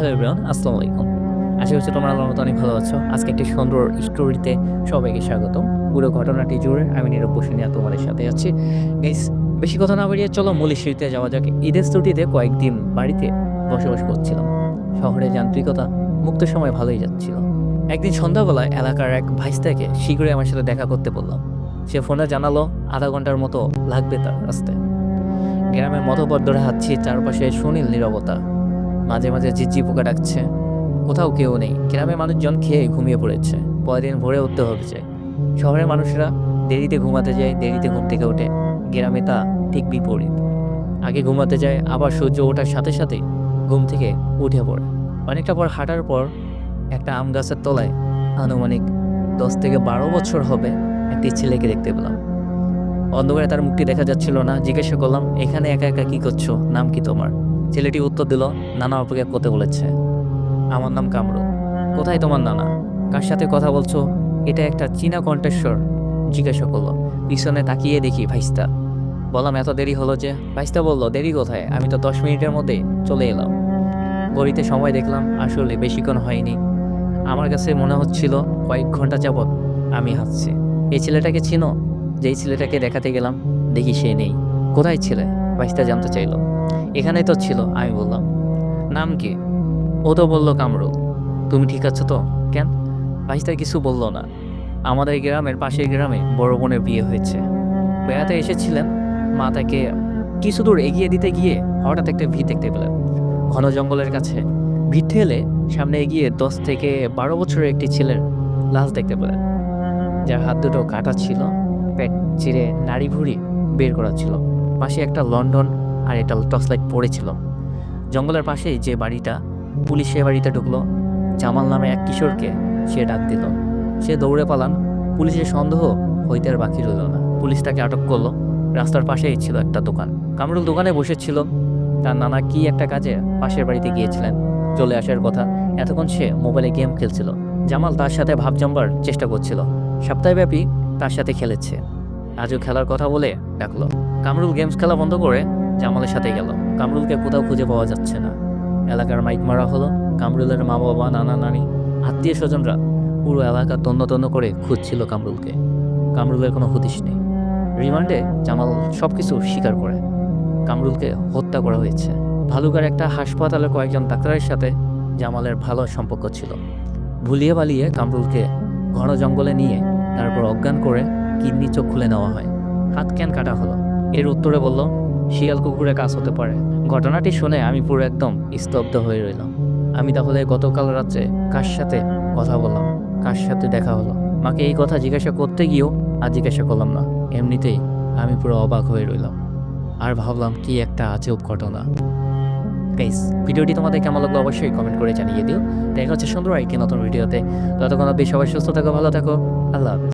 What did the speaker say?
Hello everyone, আসসালামু আলাইকুম। আশা করছি তোমরা আল্লাহর মতো অনেক ভালো আছো। আজকে একটি সুন্দর স্টোরিতে সবাইকে স্বাগতম। পুরো ঘটনাটি জুড়ে আমি নীরব বসুনিয়া তোমাদের সাথে আছি। গাইস, বেশি কথা না বাড়িয়ে চলো মূল ইস্যুতে যাওয়া যাক। ঈদের ছুটিতে কয়েকদিন বাড়িতে বসবাস করছিলাম। শহরে যান্ত্রিকতা, মুক্ত সময় ভালোই যাচ্ছিল। একদিন সন্ধ্যাবেলায় এলাকার এক ভাইস্তাকে শীঘ্রই আমার সাথে দেখা করতে বললাম। সে ফোনে জানালো আধা ঘন্টার মতো লাগবে তার আসতে। গ্রামের মতপথ ধরে হাঁটছি, চারপাশে সুনীল নীরবতা। মাঝে মাঝে ঝিঝি পোকা ডাকছে। কোথাও কেউ নেই। গ্রামের মানুষজন খেয়ে ঘুমিয়ে পড়েছে। পরের দিন ভোরে উঠতে হবে যে। শহরের মানুষরা দেরিতে ঘুমাতে যায়, দেরিতে ঘুম থেকে ওঠে। গ্রামে তা ঠিক বিপরীত। আগে ঘুমাতে যায়, আবার সূর্য ওঠার সাথে সাথে ঘুম থেকে উঠে পড়ে। অনেকটা পর হাঁটার পর একটা আম গাছের তলায় আনুমানিক 10 থেকে 12 বছর হবে একটি ছেলেকে দেখতে পেলাম। অন্ধকারে তার মুখটি দেখা যাচ্ছিল না। জিজ্ঞাসা করলাম, এখানে একা একা কি করছো? নাম কি তোমার? ছেলেটি উত্তর দিল, নানা অপেক্ষা করতে বলেছে। আমার নাম কামরুল। কোথায় তোমার নানা? কার সাথে কথা বলছো? এটা একটা চীনা কণ্ঠস্বর জিজ্ঞাসা করলো। পিছনে তাকিয়ে দেখি ভাইস্তা। বললাম, এত দেরি হলো যে? ভাইস্তা বলল, দেরি কোথায়, আমি তো 10 মিনিটের মধ্যে চলে এলাম। ঘড়িতে সময় দেখলাম, আসলে বেশিক্ষণ হয়নি। আমার কাছে মনে হচ্ছিল কয়েক ঘন্টা যাবৎ আমি হাঁটছি। এই ছেলেটাকে চিনো? যেই ছেলেটাকে দেখাতে গেলাম দেখি সে নেই। কোথায় ছিলে? ভাইস্তা জানতে চাইলো। এখানেই তো ছিল, আমি বললাম। নাম কি? ও তো বলল কামরুল। তুমি ঠিক আছো তো? কেন? ভাইস্তা কিছু বলল না। আমাদের গ্রামের পাশের গ্রামে বড় বোনের বিয়ে হয়েছে। বেড়াতে এসেছিলেন। মা তাকে কিছু দূর এগিয়ে দিতে গিয়ে হঠাৎ একটা ভিড় দেখতে পেলেন ঘন জঙ্গলের কাছে। ভিড় ঠেলে সামনে এগিয়ে 10 থেকে 12 বছরের একটি ছেলের লাশ দেখতে পেলেন, যার হাত দুটো কাটা ছিল। পেট চিরে নাড়ি ভুড়ি বের করা ছিল। পাশে একটা লন্ডন আর একটা টর্চ লাইট পড়েছিল। জঙ্গলের পাশেই যে বাড়িটা, পুলিশ সে বাড়িতে ঢুকলো। জামাল নামে এক কিশোরকে সে ডাক দিল। সে দৌড়ে পালান। পুলিশের সন্দেহ হইতে আর বাকি রইল না। পুলিশ তাকে আটক করলো। রাস্তার পাশেই ছিল একটা দোকান। কামরুল দোকানে বসেছিল। তার নানা কি একটা কাজে পাশের বাড়িতে গিয়েছিলেন, চলে আসার কথা। এতক্ষণ সে মোবাইলে গেম খেলছিল। জামাল তার সাথে ভাব জমবার চেষ্টা করছিল। সপ্তাহব্যাপী তার সাথে খেলেছে। আজও খেলার কথা বলে ডাকলো। কামরুল গেমস খেলা বন্ধ করে জামালের সাথে গেল। কামরুলকে কোথাও খুঁজে পাওয়া যাচ্ছে না। এলাকার মাইক মারা হলো। কামরুলের মা বাবা, নানা নানি, আত্মীয় স্বজনরা পুরো এলাকা তন্ন তন্ন করে খুঁজছিল কামরুলকে। কামরুলের কোনো হদিশ নেই। রিমান্ডে জামাল সবকিছু স্বীকার করে। কামরুলকে হত্যা করা হয়েছে। ভালুকার একটা হাসপাতালে কয়েকজন ডাক্তারের সাথে জামালের ভালো সম্পর্ক ছিল। ভুলিয়ে বালিয়ে কামরুলকে ঘন জঙ্গলে নিয়ে তারপর অজ্ঞান করে কিডনি চোখ খুলে নেওয়া হয়। হাত কেন কাটা হলো? এর উত্তরে বলল, শিয়াল কুকুরের কাজ হতে পারে। ঘটনাটি শুনে আমি পুরো একদম স্তব্ধ হয়ে রইলাম। আমি তাহলে গতকাল রাত্রে কার সাথে কথা বললাম, কার সাথে দেখা হলো? মাকে এই কথা জিজ্ঞাসা করতে গিয়েও আর জিজ্ঞাসা করলাম না। এমনিতেই আমি পুরো অবাক হয়ে রইলাম আর ভাবলাম কি একটা আজব ঘটনা। গাইস, ভিডিওটি তোমাদের কেমন লাগলো অবশ্যই কমেন্ট করে জানিয়ে দিও। দেখা হচ্ছে সুন্দর একটি নতুন ভিডিওতে। ততক্ষণ অবধি সবাই সুস্থ থাকো, ভালো থাকো। আল্লাহ হাফেজ।